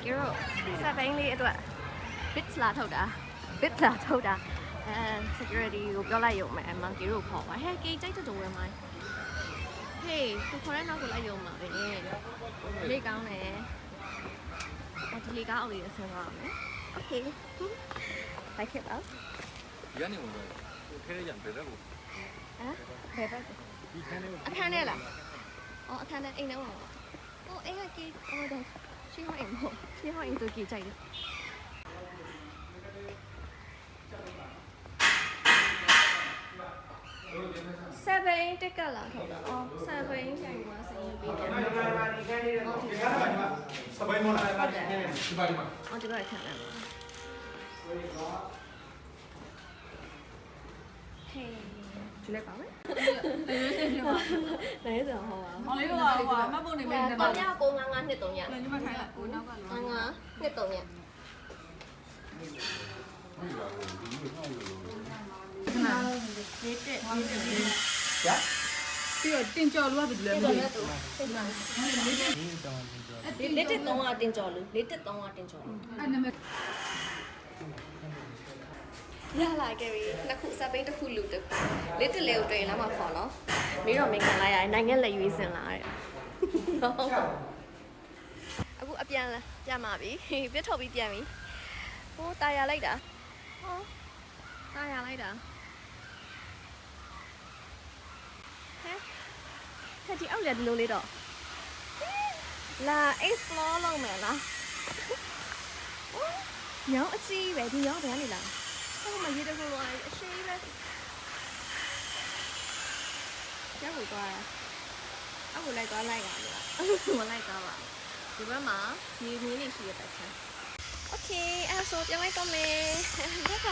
ကျတော့စပိန်လေးအတွက် bit လာထုတ်တာ bit လာထုတ်တာsecurity ကိုပြောလိုက်ရုံပဲမန်ကီတို့ခေါ်ပါဟဲ့ကေကြိုက်တဲ့ဝယ်မိုင်းဟေးသူခေါ်တဲ့နောက်ကိုလိုက်ရုံပါပဲလေးကောင်းတယ်ဒီလေးကောင်းအောင်လေးဆင်းသွားအောင် okay like it up ရနေဝင်တော့ခဲရရံဘယ်တော့ကို ဘယ်ဘက် ဒီခန်းလေးကို အခန်းထဲလားအော်အခန်းထဲအိမ်ထဲမှာအော်အိမ်ကကေအော်ဒါရှင်းဟောအိမ်မဟုတ်ရှင်းဟောအိမ်သူကေကြိုက်တယ်7တက်ကလာထုတ်တာအော်7ဆိုင်မှာစရင်ပေးတယ်စပိုင်မလားဒီပါဒီမှာ အော်ဒီကတော့ခံတယ်ဟေးဒီလိုက်ပါမယ်လည်းဆိုဟောပါ မောင်လေးကမှတ်ဖို့နေပြီနေပါ 3ည9 5 2 3ည ညီမထိုင်လိုက်ကိုနောက်ကလော 5 2 3ည လေးတက်ပြီးတော့တင်ကြော်လို့ကဘယ်လိုလဲမသိဘူး လေးတက်3ကတင်ကြော်လူလေးတက်3ကတင်ကြော်လူ အဲ့နံပါတ် ရလာခဲ့ပြီနှစ်ခုစပိန်တစ်ခုလူတစ်ခုလေးတက်လေးကိုတွေ့ရင်လည်းမခေါ်နော်မင်းတော့မင်္ဂလာရနိုင်ငံလက်ရွေးစင်လာတဲ့အခုအပြန်လာပြန်มาပြီပြတ်ထုတ်ပြီးပြန်ပြီဟိုတာယာလိုက်တာဟောတာယာလိုက်တာဟဲ့ဒီအောက်လည်းဒီလိုလေးတော့လာ explore လုပ်မယ်လားညောင်းအကြီးပဲဒီညောင်းဘယ်ကနေလာဟိုမှာရေတကူလိုအရှိပဲရောက်ကိုသွားတာအခုလိုက်သွားလိုက်ရလားမလိုက်သွားပါဒီဘက်မှာရေမြင်းလေးရှိရတဲ့ချမ်းโอเคအဲ့ဆိုပြန်လိုက်တော့မယ်ဘိုင်ဘို